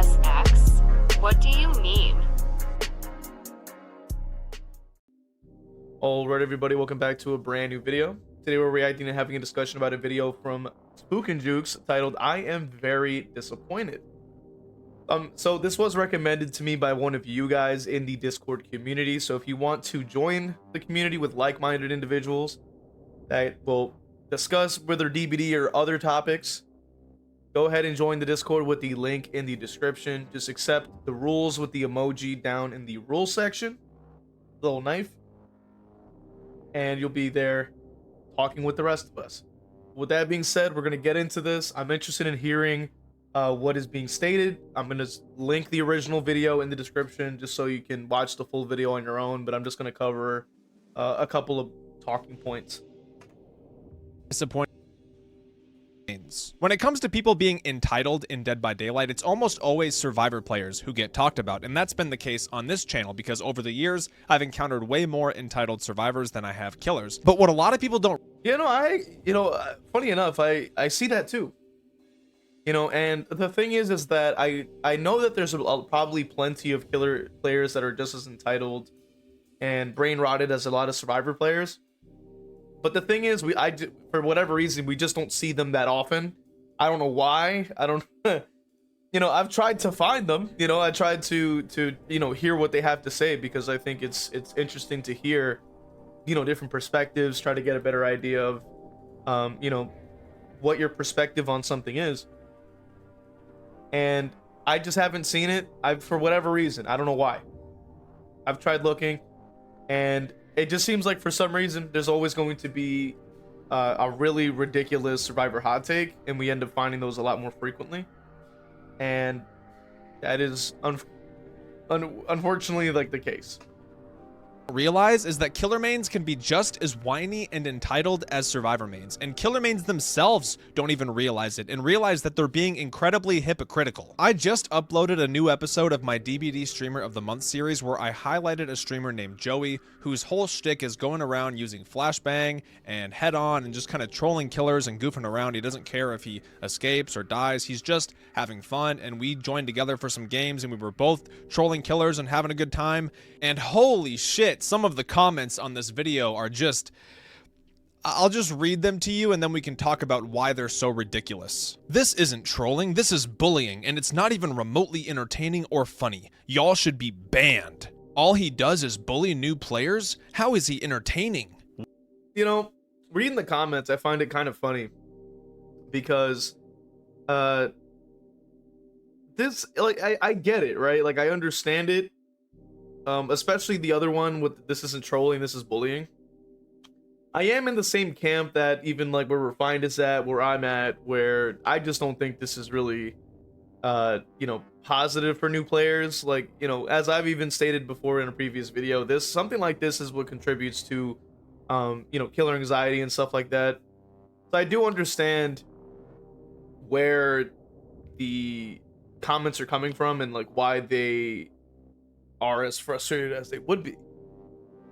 v.h.s.x? What do you mean? Alright everybody, welcome back to a brand new video. Today we're reacting and having a discussion about a video from SpooknJukes titled I Am Very Disappointed. So this was recommended to me by one of you guys in the Discord community, so if you want to join the community with like-minded individuals that will discuss whether DBD or other topics, go ahead and join the Discord with the link in the description. Just accept the rules with the emoji down in the rules section, little knife, and you'll be there talking with the rest of us. With that being said, we're going to get into this. I'm interested in hearing what is being stated. I'm going to link the original video in the description just so you can watch the full video on your own, but I'm just going to cover a couple of talking points. Disappointing. When it comes to people being entitled in Dead by Daylight, it's almost always Survivor players who get talked about, and that's been the case on this channel because over the years I've encountered way more entitled survivors than I have killers. But what a lot of people don't, funny enough, I see that too. And the thing is that I know that there's probably plenty of killer players that are just as entitled and brain rotted as a lot of Survivor players. But the thing is, for whatever reason, we just don't see them that often. I don't know why. I don't, I've tried to find them. I tried to hear what they have to say because I think it's interesting to hear, different perspectives. Try to get a better idea of, what your perspective on something is. And I just haven't seen it. For whatever reason, I don't know why. I've tried looking, and it just seems like for some reason there's always going to be a really ridiculous Survivor hot take, and we end up finding those a lot more frequently, and that is unfortunately like the case. realize is that killer mains can be just as whiny and entitled as Survivor mains, and killer mains themselves don't even realize it and realize that they're being incredibly hypocritical. I just uploaded a new episode of my DBD Streamer of the Month series where I highlighted a streamer named Joey whose whole shtick is going around using flashbang and head on and just kind of trolling killers and goofing around. He doesn't care if he escapes or dies, he's just having fun, and we joined together for some games and we were both trolling killers and having a good time. And holy shit, some of the comments on this video are just, I'll just read them to you and then we can talk about why they're so ridiculous. This isn't trolling, this is bullying, and it's not even remotely entertaining or funny. Y'all should be banned. All he does is bully new players? How is he entertaining? Reading the comments, I find it kind of funny because this, I get it, right? Like, I understand it. Especially the other one with this isn't trolling, this is bullying. I am in the same camp that even like where Refined is at, where I'm at, where I just don't think this is really positive for new players. Like, as I've even stated before in a previous video, something like this is what contributes to killer anxiety and stuff like that. So I do understand where the comments are coming from and like why they are as frustrated as they would be.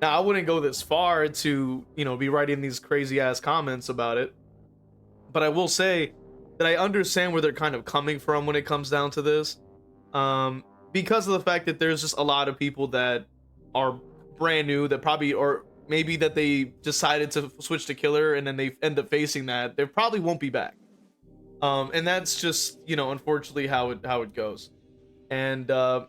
Now, I wouldn't go this far to, be writing these crazy ass comments about it, but I will say that I understand where they're kind of coming from when it comes down to this, because of the fact that there's just a lot of people that are brand new that probably, or maybe that they decided to switch to killer and then they end up facing that they probably won't be back, and that's just unfortunately how it goes. And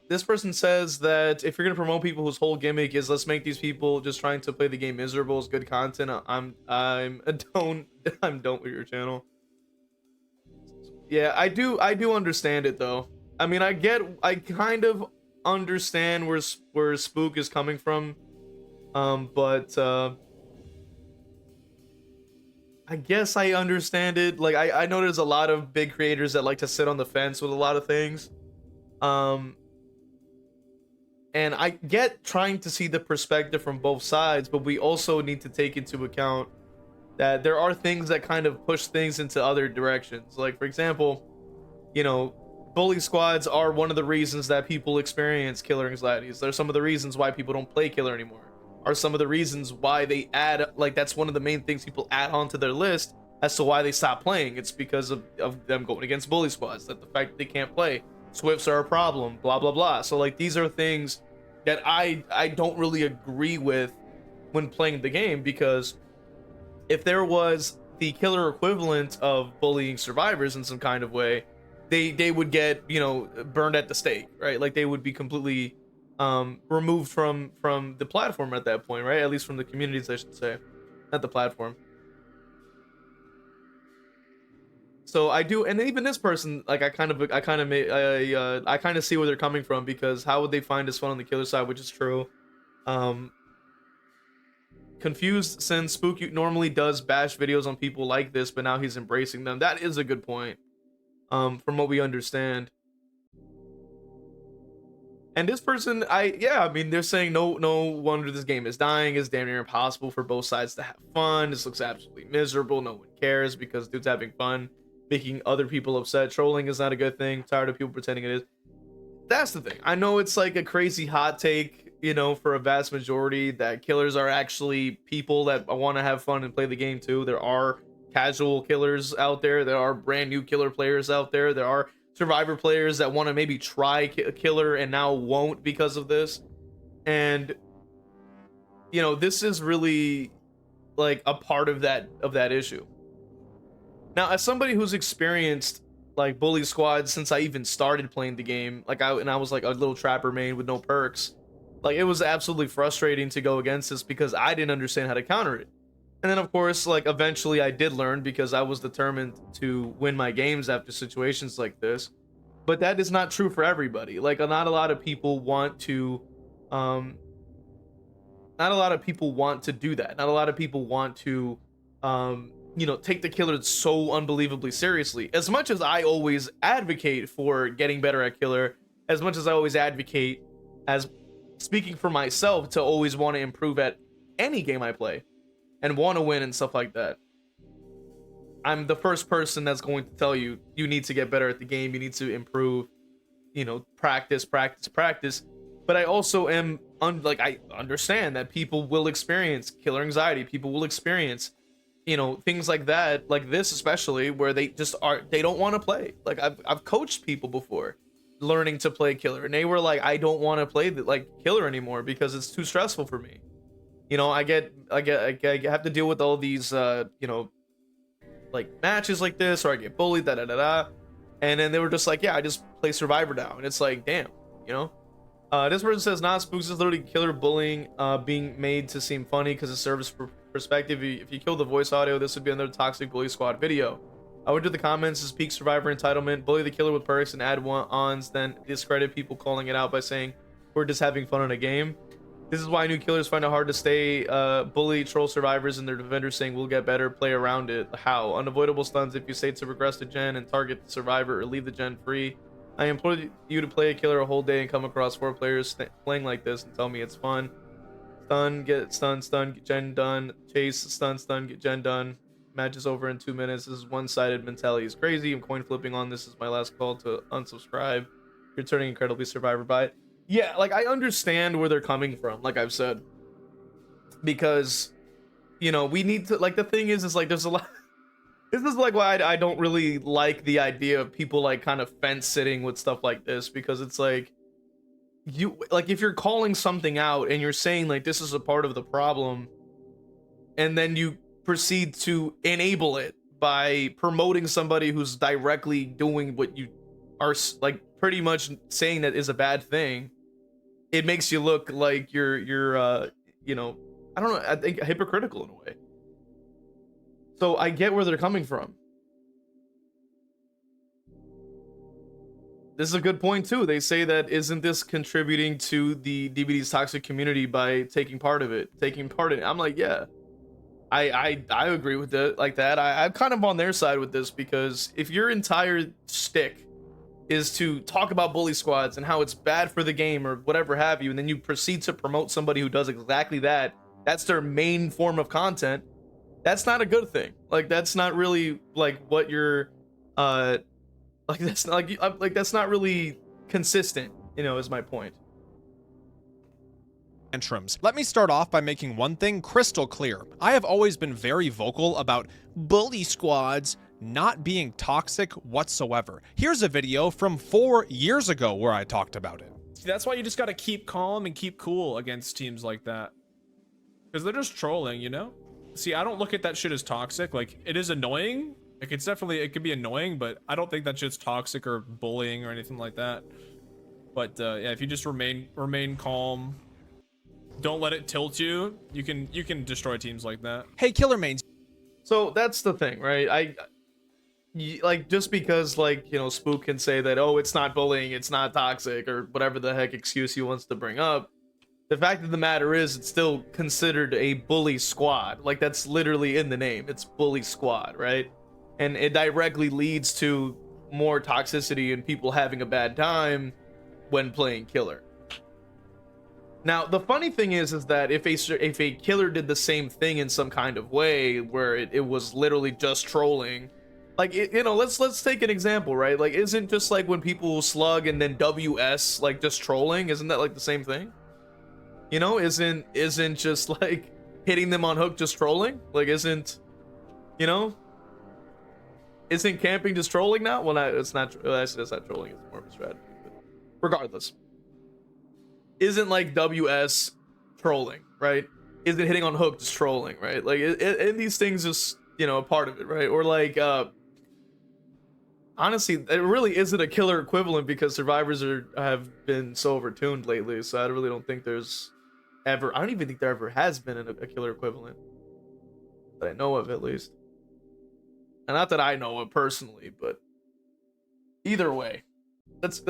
this person says that if you're gonna promote people whose whole gimmick is let's make these people just trying to play the game miserable as good content, I'm don't with your channel. Yeah, I do understand it though. I mean, I kind of understand where Spook is coming from, but I guess I understand it. Like, I know there's a lot of big creators that like to sit on the fence with a lot of things. And I get trying to see the perspective from both sides, but we also need to take into account that there are things that kind of push things into other directions. Like, for example, bully squads are one of the reasons that people experience killer anxieties. They're some of the reasons why people don't play killer anymore. Are some of the reasons why they add, like, that's one of the main things people add onto their list as to why they stop playing. It's because of them going against bully squads, that the fact that they can't play. Swifts are a problem, blah blah blah. So like these are things that I don't really agree with when playing the game, because if there was the killer equivalent of bullying survivors in some kind of way, they would get, you know, burned at the stake, right? Like they would be completely removed from the platform at that point, right? At least from the communities, I should say, not the platform. So I do, and even this person, like I kind of see where they're coming from, because how would they find this fun on the killer side, which is true. Confused, since Spook normally does bash videos on people like this, but now he's embracing them. That is a good point. From what we understand. And this person, I mean, they're saying no wonder this game is dying. It's damn near impossible for both sides to have fun. This looks absolutely miserable. No one cares because dude's having fun, making other people upset. Trolling is not a good thing. Tired of people pretending it is. That's the thing. I know it's like a crazy hot take, you know, for a vast majority, that killers are actually people that want to have fun and play the game too. There are casual killers out there. There are brand new killer players out there. There are survivor players that want to maybe try a killer and now won't because of this. And you know, this is really like a part of that issue. Now, as somebody who's experienced like bully squads since I even started playing the game, like I was like a little trapper main with no perks, like it was absolutely frustrating to go against this because I didn't understand how to counter it. And then of course, like eventually I did learn, because I was determined to win my games after situations like this. But that is not true for everybody. Like not a lot of people want to do that. Not a lot of people want to you know, take the killer so unbelievably seriously. As much as I always advocate for getting better at killer, as much as I always advocate, as speaking for myself, to always want to improve at any game I play and want to win and stuff like that, I'm the first person that's going to tell you, you need to get better at the game, you need to improve, you know, practice. But I also am I understand that people will experience killer anxiety, people will experience, you know, things like that, like this especially, where they don't want to play. Like I've coached people before learning to play killer, and they were like, I don't want to play like killer anymore because it's too stressful for me. You know, I have to deal with all these you know, like matches like this, or I get bullied, and then they were just like, yeah, I just play survivor now. And it's like, damn, you know. This person says, nah, Spooks is literally killer bullying being made to seem funny because it serves perspective. If you kill the voice audio, this would be another toxic bully squad video. I would do the comments as peak survivor entitlement, bully the killer with perks and add ons, then discredit people calling it out by saying we're just having fun in a game. This is why new killers find it hard to stay bully troll survivors and their defenders saying we'll get better, play around it. How? Unavoidable stuns if you say to regress the gen and target the survivor or leave the gen free. I implore you to play a killer a whole day and come across 4 players playing like this and tell me it's fun. Stun, get stun, get gen done. Chase, stun, get gen done. Match is over in 2 minutes. This is one-sided mentality is crazy. I'm coin flipping on this. Is my last call to unsubscribe. You're turning incredibly survivor by it. Yeah, like I understand where they're coming from, like I've said. Because, you know, we need to, like, the thing is like there's a lot. This is like why I don't really like the idea of people like kind of fence sitting with stuff like this, because it's like, you like, if you're calling something out and you're saying like this is a part of the problem, and then you proceed to enable it by promoting somebody who's directly doing what you are like pretty much saying that is a bad thing, it makes you look like you're you know, I don't know, I think hypocritical in a way. So I get where they're coming from. This is a good point too. They say that isn't this contributing to the DBD's toxic community by taking part in it? I'm like, yeah, I agree with it like that. I'm kind of on their side with this, because if your entire stick is to talk about bully squads and how it's bad for the game or whatever have you, and then you proceed to promote somebody who does exactly that, that's their main form of content, that's not a good thing. Like that's not really like what you're like that's not like that's not really consistent, you know, is my point. Tantrums. Let me start off by making one thing crystal clear. I have always been very vocal about bully squads not being toxic whatsoever. Here's a video from 4 years ago where I talked about it. That's why you just got to keep calm and keep cool against teams like that, because they're just trolling, you know? See, I don't look at that shit as toxic. Like, it is annoying. Like, it's definitely, it could be annoying, but I don't think that shit's toxic or bullying or anything like that. But yeah, if you just remain calm, don't let it tilt you, you can destroy teams like that. Hey, Killer Mains. So that's the thing, right? Like, just because, like, you know, Spook can say that, oh, it's not bullying, it's not toxic, or whatever the heck excuse he wants to bring up, the fact of the matter is it's still considered a bully squad. Like, that's literally in the name. It's bully squad, right? And it directly leads to more toxicity and people having a bad time when playing killer. Now, the funny thing is that if a killer did the same thing in some kind of way where it was literally just trolling, like, you know, let's take an example, right? Like, isn't just like when people slug and then WS like just trolling? Isn't that like the same thing? You know, isn't just like hitting them on hook just trolling? Like, isn't, you know, isn't camping just trolling now? Well, it's not. It's not trolling. It's more of a strategy. But regardless, isn't like WS trolling, right? Isn't hitting on hook just trolling, right? Like, and these things just, you know, a part of it, right? Or like, honestly, it really isn't a killer equivalent because survivors have been so overtuned lately. So I really don't think there's ever. I don't even think there ever has been a killer equivalent that I know of, at least. And not that I know it personally, but either way, let's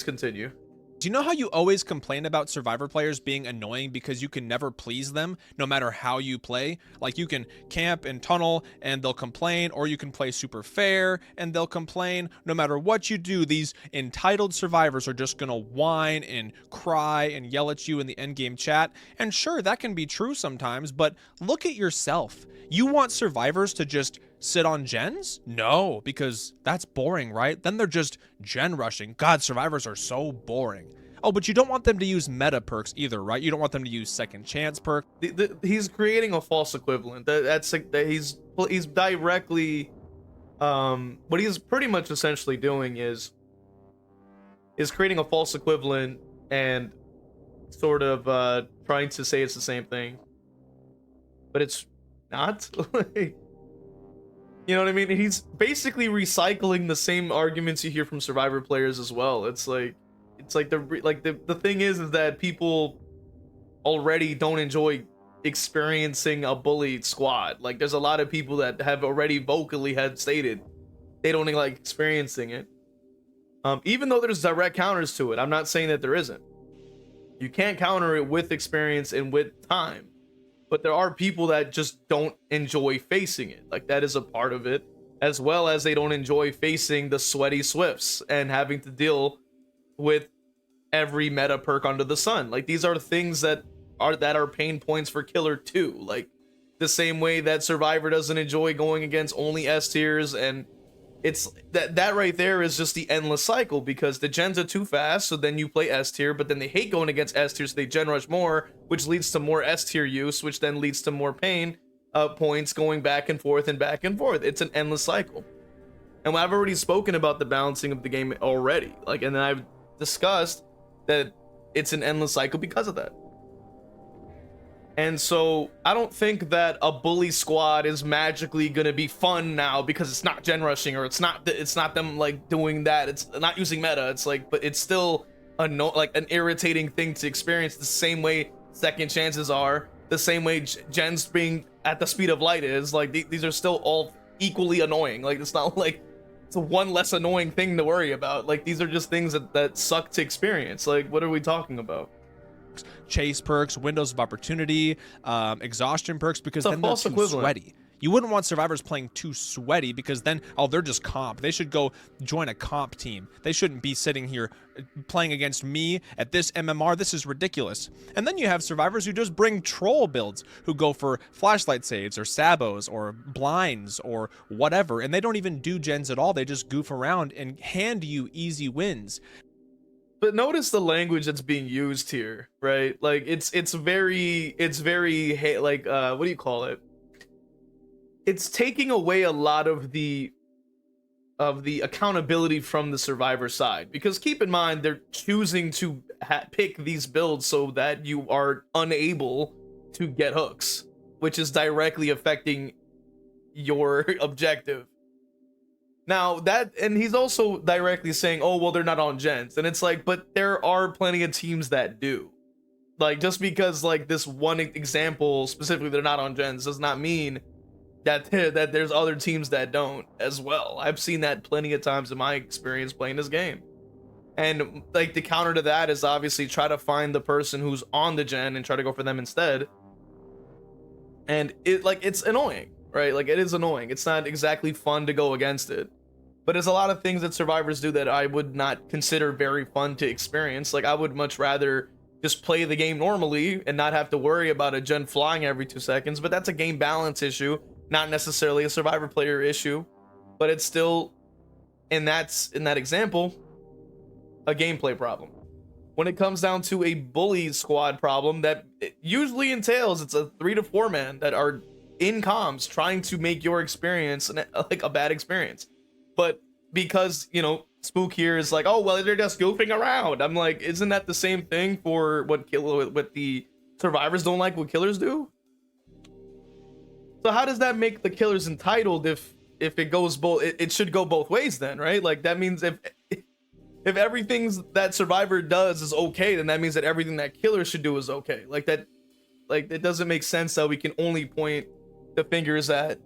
continue. Do you know how you always complain about Survivor players being annoying because you can never please them no matter how you play? Like, you can camp and tunnel and they'll complain, or you can play super fair and they'll complain. No matter what you do, these entitled survivors are just gonna whine and cry and yell at you in the endgame chat. And sure, that can be true sometimes, but look at yourself. You want survivors to just sit on gens? No, because that's boring, right? Then they're just gen rushing. God, survivors are so boring. Oh, but you don't want them to use meta perks either, right? You don't want them to use second chance perk. He's creating a false equivalent. That's like that he's directly what he's pretty much essentially doing is creating a false equivalent and sort of trying to say it's the same thing, but it's not. Like, you know what I mean? He's basically recycling the same arguments you hear from Survivor players as well. It's like the thing is that people already don't enjoy experiencing a bullied squad. Like, there's a lot of people that have already vocally had stated they don't like experiencing it. Even though there's direct counters to it, I'm not saying that there isn't. You can't counter it with experience and with time. But there are people that just don't enjoy facing it. Like, that is a part of it, as well as they don't enjoy facing the sweaty Swifts and having to deal with every meta perk under the sun. Like, these are things that are pain points for killer too. Like, the same way that Survivor doesn't enjoy going against only S tiers, and it's that right there is just the endless cycle, because the gens are too fast, so then you play S tier, but then they hate going against S tier, so they gen rush more, which leads to more S tier use, which then leads to more pain points going back and forth and back and forth. It's an endless cycle. And I've already spoken about the balancing of the game already. Like, and then I've discussed that it's an endless cycle because of that. And so I don't think that a bully squad is magically gonna be fun now because it's not gen rushing, or it's not them like doing that. It's not using meta. It's like, but it's still like an irritating thing to experience, the same way second chances are, the same way gens being at the speed of light is. Like, these are still all equally annoying. Like, it's not like it's one less annoying thing to worry about. Like, these are just things that suck to experience. Like, what are we talking about? Chase perks, windows of opportunity, exhaustion perks, because then they're too equivalent. sweaty. You wouldn't want survivors playing too sweaty, because then, oh, they're just comp. They should go join a comp team. They shouldn't be sitting here playing against me at this MMR. This is ridiculous. And then you have survivors who just bring troll builds, who go for flashlight saves or sabos or blinds or whatever, and they don't even do gens at all. They just goof around and hand you easy wins. But notice the language that's being used here, right? Like, it's very like, what do you call it? It's taking away a lot of the the accountability from the survivor side, because keep in mind they're choosing to pick these builds so that you are unable to get hooks, which is directly affecting your objective. Now that, and he's also directly saying, oh well, they're not on gens, and it's like, but there are plenty of teams that do. Like, just because like this one example specifically they're not on gens does not mean that there's other teams that don't as well. I've seen that plenty of times in my experience playing this game. And like the counter to that is obviously try to find the person who's on the gen and try to go for them instead. And it's annoying, right? Like, it is annoying. It's not exactly fun to go against it. But there's a lot of things that survivors do that I would not consider very fun to experience. Like, I would much rather just play the game normally and not have to worry about a gen flying every 2 seconds. But that's a game balance issue, not necessarily a survivor player issue. But it's still, and that's in that example, a gameplay problem. When it comes down to a bully squad problem, that it usually entails it's a 3 to 4 man that are in comms trying to make your experience like a bad experience. But because, you know, Spook here is like, oh well, they're just goofing around. I'm like, isn't that the same thing for what the survivors don't like what killers do? So how does that make the killers entitled if it goes both? It should go both ways then, right? Like, that means if everything that survivor does is okay, then that means that everything that killer should do is okay. Like that, like, it doesn't make sense that we can only point the fingers at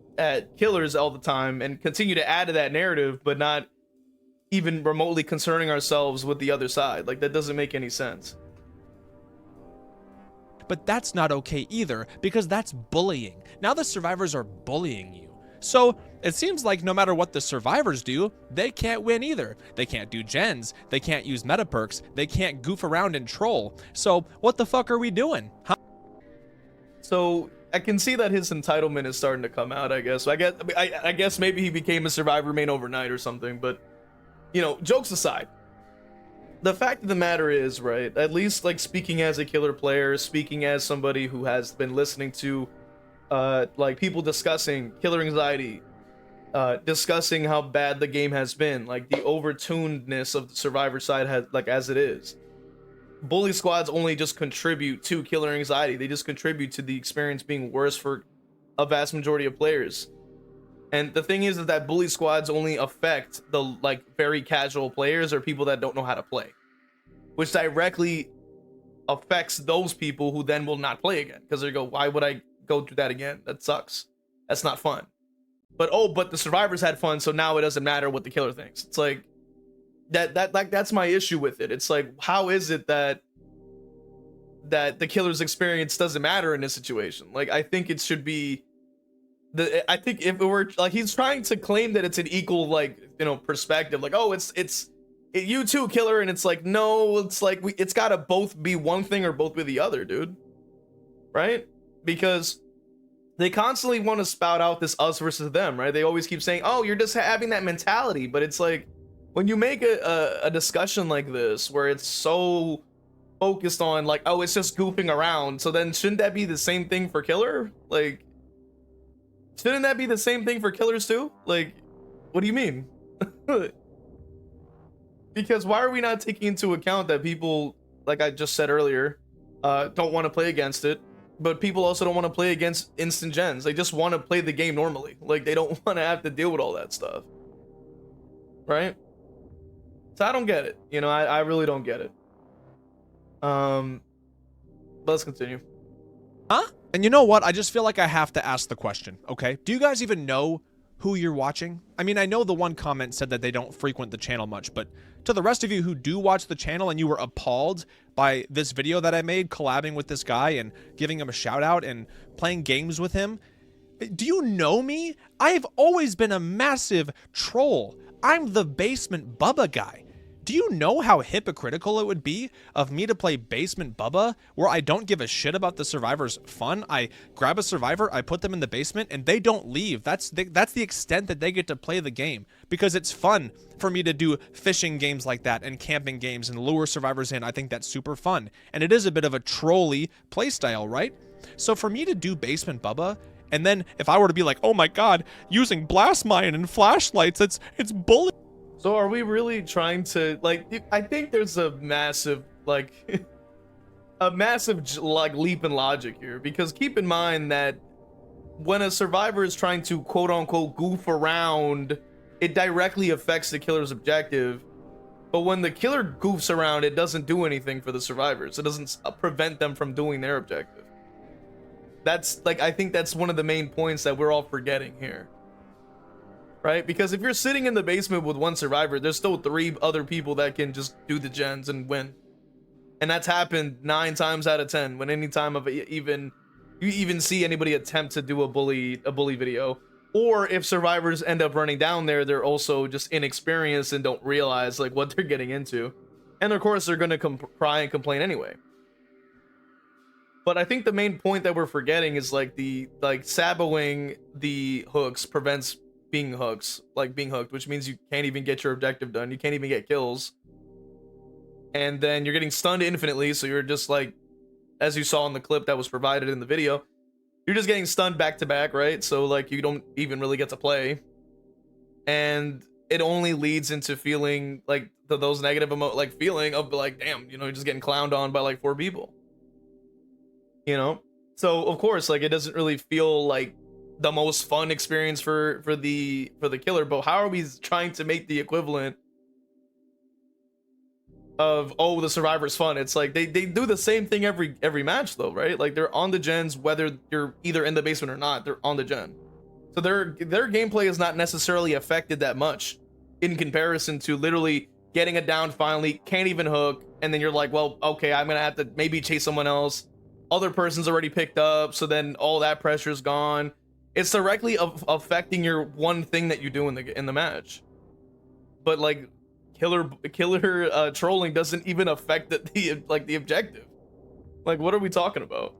killers all the time and continue to add to that narrative, but not even remotely concerning ourselves with the other side. Like, that doesn't make any sense. But that's not okay either, because that's bullying. Now the survivors are bullying you. So it seems like no matter what the survivors do, they can't win either. They can't do gens, they can't use meta perks, they can't goof around and troll. So what the fuck are we doing? Huh? So I can see that his entitlement is starting to come out, I guess. I guess maybe he became a survivor main overnight or something, but, you know, jokes aside, the fact of the matter is, right, at least, like, speaking as a killer player, speaking as somebody who has been listening to like people discussing killer anxiety, discussing how bad the game has been, like the overtunedness of the survivor side has, like, as it is. Bully squads only just contribute to killer anxiety. They just contribute to the experience being worse for a vast majority of players. And the thing is that bully squads only affect the, like, very casual players or people that don't know how to play, which directly affects those people who then will not play again, because they go, why would I go through that again? That sucks. That's not fun. But oh, but the survivors had fun, so now it doesn't matter what the killer thinks. It's like that's my issue with it. It's like, how is it that the killer's experience doesn't matter in this situation? Like, I think it should be I think if it were, like, he's trying to claim that it's an equal, like, you know, perspective, like, oh, it's you too, killer, and it's like, no, it's like it's gotta both be one thing or both be the other, dude, right? Because they constantly want to spout out this us versus them, right? They always keep saying, oh, you're just having that mentality. But it's like, when you make a discussion like this where it's so focused on, like, oh, it's just goofing around, so then shouldn't that be the same thing for killer? Like, shouldn't that be the same thing for killers too? Like, what do you mean? Because why are we not taking into account that people, like I just said earlier, don't want to play against it, but people also don't want to play against instant gens. They just want to play the game normally. Like, they don't want to have to deal with all that stuff, right? So I don't get it. You know, I really don't get it. Let's continue. Huh? And you know what? I just feel like I have to ask the question, okay? Do you guys even know who you're watching? I mean, I know the one comment said that they don't frequent the channel much, but to the rest of you who do watch the channel and you were appalled by this video that I made collabing with this guy and giving him a shout out and playing games with him, do you know me? I have always been a massive troll. I'm the basement Bubba guy. Do you know how hypocritical it would be of me to play basement Bubba, where I don't give a shit about the survivor's fun? I grab a survivor, I put them in the basement, and they don't leave. That's the extent that they get to play the game, because it's fun for me to do fishing games like that and camping games and lure survivors in. I think that's super fun, and it is a bit of a trolly playstyle, right? So for me to do basement Bubba And then if I were to be like, oh my god, using blast mine and flashlights, it's bullying. So are we really trying to, like, I think there's a massive, like, a massive, like, leap in logic here, because keep in mind that when a survivor is trying to quote unquote goof around, it directly affects the killer's objective. But when the killer goofs around, it doesn't do anything for the survivors. It doesn't prevent them from doing their objective. That's, like, I think that's one of the main points that we're all forgetting here. Right? Because if you're sitting in the basement with one survivor, there's still 3 other people that can just do the gens and win. And that's happened 9 times out of 10 when any time of you even see anybody attempt to do a bully video. Or if survivors end up running down there, they're also just inexperienced and don't realize, like, what they're getting into. And of course they're gonna cry and complain anyway. But I think the main point that we're forgetting is, like, saboing the hooks prevents being hooked, which means you can't even get your objective done. You can't even get kills. And then you're getting stunned infinitely, so you're just, like, as you saw in the clip that was provided in the video, you're just getting stunned back to back, right? So, like, you don't even really get to play. And it only leads into feeling, like, those negative feeling of, like, damn, you know, you're just getting clowned on by, like, 4 people. You know? So, of course, like, it doesn't really feel like the most fun experience for the killer, but how are we trying to make the equivalent of, oh, the survivor's fun? It's like they do the same thing every match though, right? Like, they're on the gens whether you're either in the basement or not. They're on the gen, so their gameplay is not necessarily affected that much in comparison to literally getting it down finally, can't even hook, and then you're like, well, okay, I'm gonna have to maybe chase someone else, other person's already picked up, so then all that pressure's gone. It's directly affecting your one thing that you do in the match. But, like, killer trolling doesn't even affect the objective. Like, what are we talking about?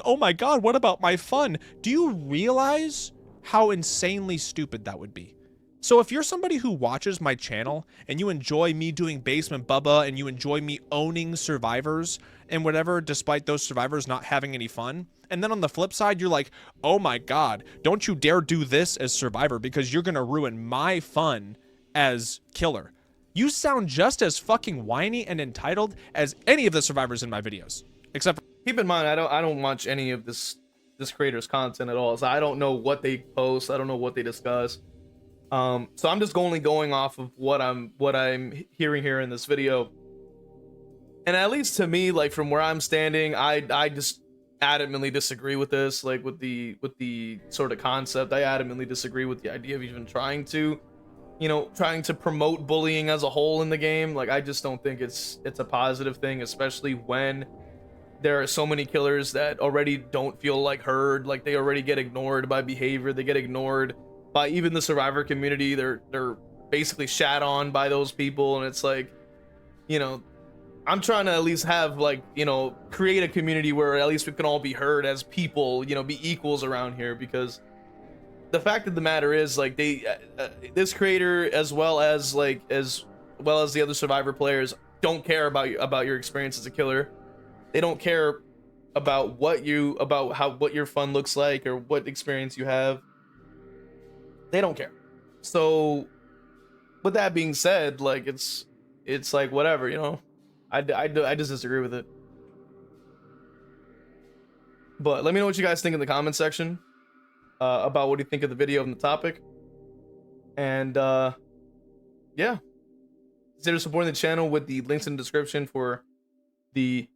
Oh my god, what about my fun? Do you realize how insanely stupid that would be? So if you're somebody who watches my channel and you enjoy me doing Basement Bubba and you enjoy me owning survivors and whatever, despite those survivors not having any fun, and then on the flip side, you're like, oh my god, don't you dare do this as survivor because you're gonna ruin my fun as killer. You sound just as fucking whiny and entitled as any of the survivors in my videos. Except for— keep in mind, I don't watch any of this creator's content at all, so I don't know what they post, I don't know what they discuss. So I'm just only going off of what I'm hearing here in this video. And at least to me, like, from where I'm standing, I just adamantly disagree with this, like, with the sort of concept. I adamantly disagree with the idea of even trying to promote bullying as a whole in the game. Like, I just don't think it's a positive thing, especially when there are so many killers that already don't feel like heard, like they already get ignored by behavior, they get ignored by even the survivor community. They're basically shat on by those people, and it's like, you know, I'm trying to at least have, like, you know, create a community where at least we can all be heard as people, you know, be equals around here. Because the fact of the matter is, like, this creator as well as the other survivor players don't care about your experience as a killer. They don't care about what your fun looks like or what experience you have. They don't care. So with that being said, like, it's like, whatever, you know. I just disagree with it. But let me know what you guys think in the comment section about what you think of the video and the topic. And yeah, consider supporting the channel with the links in the description for the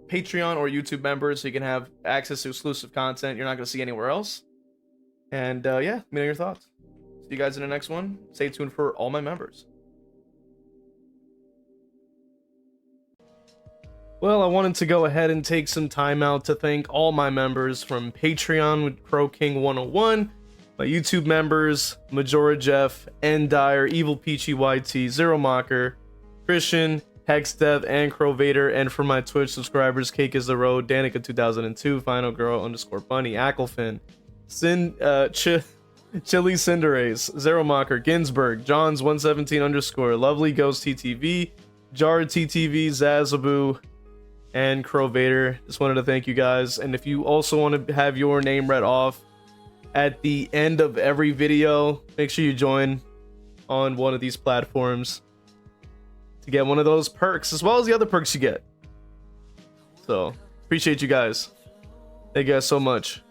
Patreon or YouTube members, so you can have access to exclusive content you're not going to see anywhere else. And yeah, let me know your thoughts. See you guys in the next one. Stay tuned for all my members. Well, I wanted to go ahead and take some time out to thank all my members from Patreon with Pro King 101, my YouTube members, Majora Jeff, Endire, Evil Peachy YT, Zero Mocker, Christian, Hexdev, and Crow Vader, and for my Twitch subscribers, Cake is the Road, Danica 2002, Final Girl _Bunny, Acklefin, Chili Cinderace, Zero Mocker, Ginsburg, Johns 117 _, Lovely Ghost TTV, Jar TTV, Zazaboo, and Crow Vader. Just wanted to thank you guys. And if you also want to have your name read off at the end of every video, make sure you join on one of these platforms to get one of those perks, as well as the other perks you get. So appreciate you guys. Thank you guys so much.